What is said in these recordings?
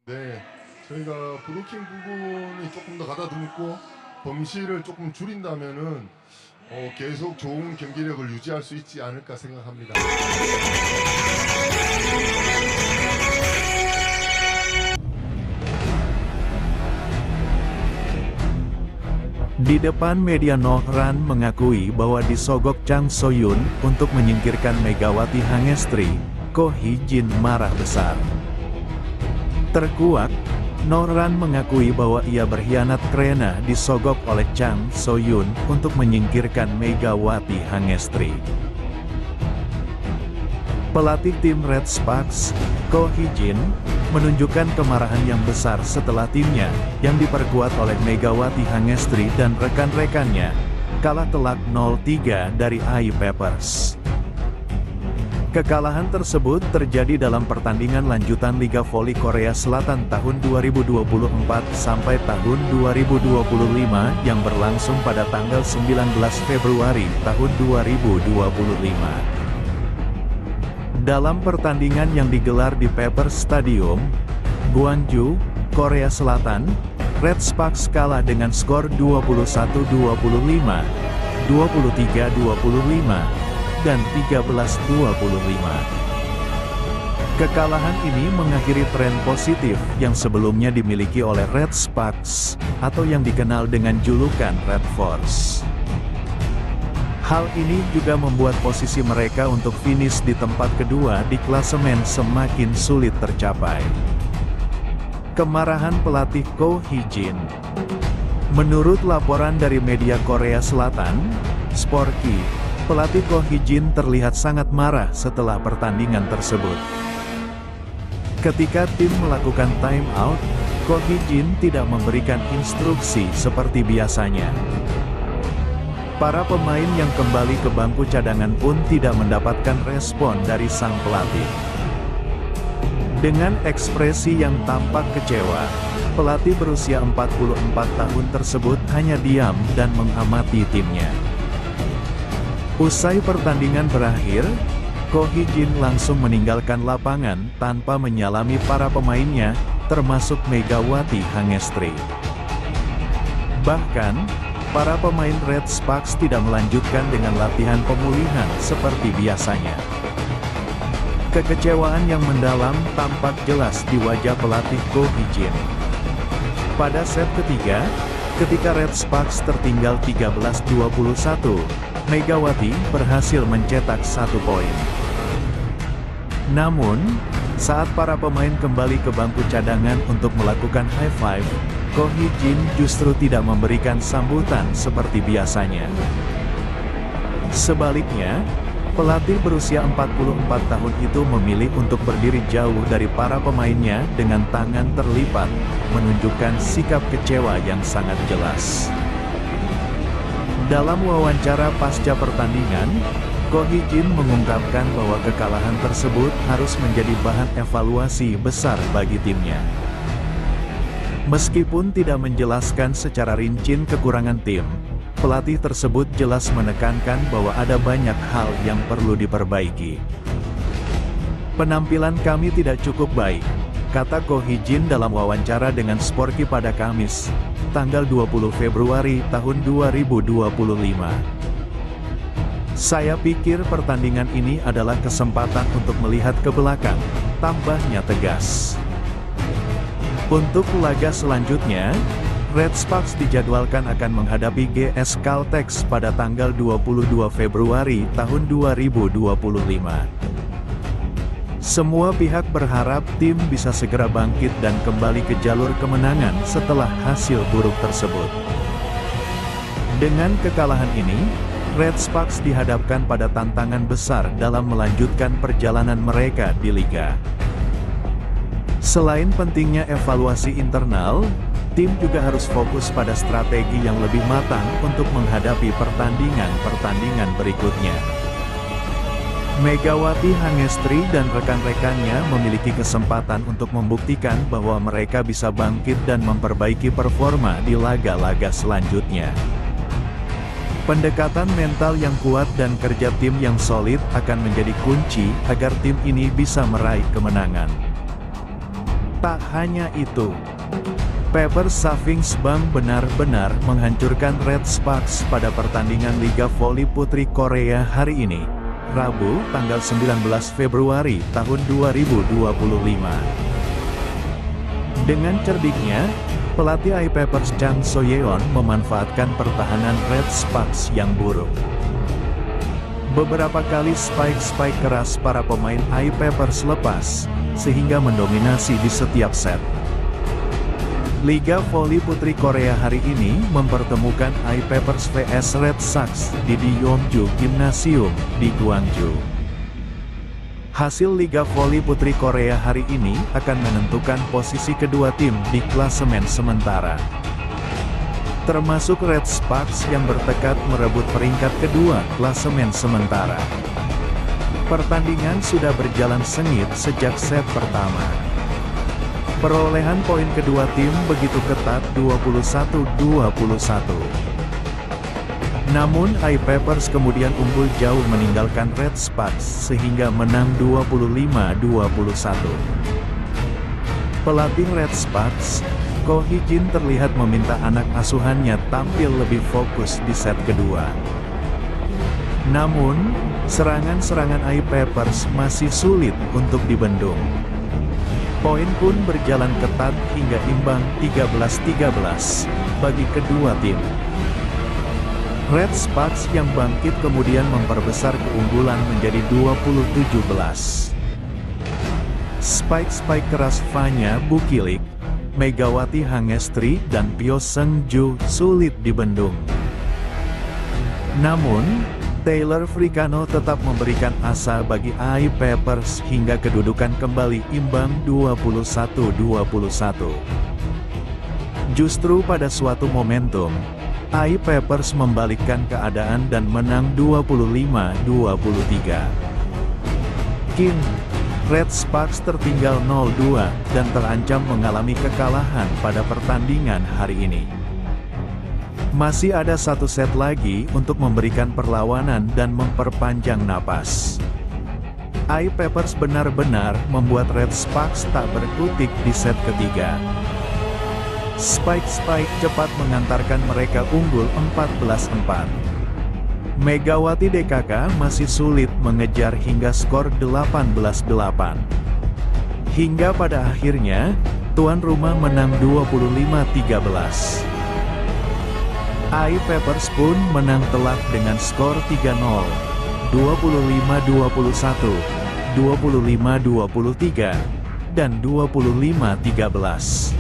네. 저희가 브로킹 부분이 조금 더 가다듬고 범실을 조금 줄인다면은 계속 좋은 경기력을 유지할 수 있지 않을까 생각합니다. Di depan media Nohran mengakui bahwa disogok Chang Soyun untuk menyingkirkan Megawati Hangestri. Ko Hee-jin marah besar. Terkuak, Nohran mengakui bahwa ia berkhianat karena disogok oleh Chang Soyun untuk menyingkirkan Megawati Hangestri. Pelatih tim Red Sparks, Ko Hee-jin, menunjukkan kemarahan yang besar setelah timnya, yang diperkuat oleh Megawati Hangestri dan rekan-rekannya, kalah telak 0-3 dari AI Papers. Kekalahan tersebut terjadi dalam pertandingan lanjutan Liga Voli Korea Selatan tahun 2024 sampai tahun 2025 yang berlangsung pada tanggal 19 Februari tahun 2025. Dalam pertandingan yang digelar di Pepper Stadium, Gwangju, Korea Selatan, Red Sparks kalah dengan skor 21-25, 23-25, dan 13-25. Kekalahan ini mengakhiri tren positif yang sebelumnya dimiliki oleh Red Sparks, atau yang dikenal dengan julukan Red Force. Hal ini juga membuat posisi mereka untuk finish di tempat kedua di klasemen semakin sulit tercapai. Kemarahan pelatih Ko Hee-jin. Menurut laporan dari media Korea Selatan, Sporky, pelatih Ko Hee-jin terlihat sangat marah setelah pertandingan tersebut. Ketika tim melakukan time out, Ko Hee-jin tidak memberikan instruksi seperti biasanya. Para pemain yang kembali ke bangku cadangan pun tidak mendapatkan respon dari sang pelatih. Dengan ekspresi yang tampak kecewa, pelatih berusia 44 tahun tersebut hanya diam dan mengamati timnya. Usai pertandingan berakhir, Ko Hee-jin langsung meninggalkan lapangan tanpa menyalami para pemainnya, termasuk Megawati Hangestri. Bahkan, para pemain Red Sparks tidak melanjutkan dengan latihan pemulihan seperti biasanya. Kekecewaan yang mendalam tampak jelas di wajah pelatih Ko Hee-jin. Pada set ketiga, ketika Red Sparks tertinggal 13-21, Megawati berhasil mencetak 1 poin. Namun, saat para pemain kembali ke bangku cadangan untuk melakukan high five, Ko Hee-jin justru tidak memberikan sambutan seperti biasanya. Sebaliknya, pelatih berusia 44 tahun itu memilih untuk berdiri jauh dari para pemainnya dengan tangan terlipat, menunjukkan sikap kecewa yang sangat jelas. Dalam wawancara pasca pertandingan, Ko Hee-jin mengungkapkan bahwa kekalahan tersebut harus menjadi bahan evaluasi besar bagi timnya. Meskipun tidak menjelaskan secara rinci kekurangan tim, pelatih tersebut jelas menekankan bahwa ada banyak hal yang perlu diperbaiki. Penampilan kami tidak cukup baik, kata Ko Hee-jin dalam wawancara dengan Sporky pada Kamis, tanggal 20 Februari tahun 2025. Saya pikir pertandingan ini adalah kesempatan untuk melihat ke belakang, tambahnya tegas. Untuk laga selanjutnya, Red Sparks dijadwalkan akan menghadapi GS Caltex pada tanggal 22 Februari tahun 2025. Semua pihak berharap tim bisa segera bangkit dan kembali ke jalur kemenangan setelah hasil buruk tersebut. Dengan kekalahan ini, Red Sparks dihadapkan pada tantangan besar dalam melanjutkan perjalanan mereka di liga. Selain pentingnya evaluasi internal, tim juga harus fokus pada strategi yang lebih matang untuk menghadapi pertandingan-pertandingan berikutnya. Megawati Hangestri dan rekan-rekannya memiliki kesempatan untuk membuktikan bahwa mereka bisa bangkit dan memperbaiki performa di laga-laga selanjutnya. Pendekatan mental yang kuat dan kerja tim yang solid akan menjadi kunci agar tim ini bisa meraih kemenangan. Tak hanya itu, Pepper Savings Bank benar-benar menghancurkan Red Sparks pada pertandingan Liga Voli Putri Korea hari ini, Rabu, tanggal 19 Februari tahun 2025. Dengan cerdiknya, pelatih I-Peppers Chang So-yeon memanfaatkan pertahanan Red Sparks yang buruk. Beberapa kali spike keras para pemain I-Peppers lepas, sehingga mendominasi di setiap set. Liga Voli Putri Korea hari ini mempertemukan I-Peppers vs Red Sox di Yeomju Gymnasium di Gwangju. Hasil Liga Voli Putri Korea hari ini akan menentukan posisi kedua tim di klasemen sementara, termasuk Red Sparks yang bertekad merebut peringkat kedua klasemen sementara. Pertandingan sudah berjalan sengit sejak set pertama. Perolehan poin kedua tim begitu ketat 21-21. Namun I-Peppers kemudian unggul jauh meninggalkan Red Sparks sehingga menang 25-21. Pelatih Red Sparks, Ko Hee-jin terlihat meminta anak asuhannya tampil lebih fokus di set kedua. Namun, serangan-serangan I-Peppers masih sulit untuk dibendung. Poin pun berjalan ketat hingga imbang 13-13 bagi kedua tim. Red Sparks yang bangkit kemudian memperbesar keunggulan menjadi 20-17. Spike keras Fanya Bukilik, Megawati Hangestri dan Pyo Seung-ju sulit dibendung. Namun, Taylor Fricano tetap memberikan asa bagi I-Peppers hingga kedudukan kembali imbang 21-21. Justru pada suatu momentum, I-Peppers membalikkan keadaan dan menang 25-23. Kini, Red Sparks tertinggal 0-2 dan terancam mengalami kekalahan pada pertandingan hari ini. Masih ada satu set lagi untuk memberikan perlawanan dan memperpanjang napas. I-Peppers benar-benar membuat Red Sparks tak berkutik di set ketiga. Spike cepat mengantarkan mereka unggul 14-4. Megawati DKK masih sulit mengejar hingga skor 18-8. Hingga pada akhirnya, tuan rumah menang 25-13. I-Peppers pun menang telak dengan skor 3-0, 25-21, 25-23, dan 25-13.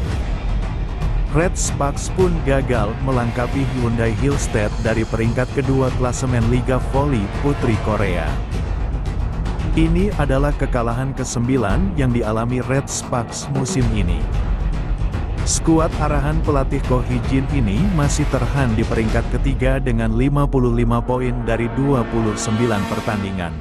Red Sparks pun gagal melangkapi Hyundai Hillstead dari peringkat kedua klasemen Liga Voli Putri Korea. Ini adalah kekalahan ke-9 yang dialami Red Sparks musim ini. Skuad arahan pelatih Ko Hee-jin ini masih terhan di peringkat ketiga dengan 55 poin dari 29 pertandingan.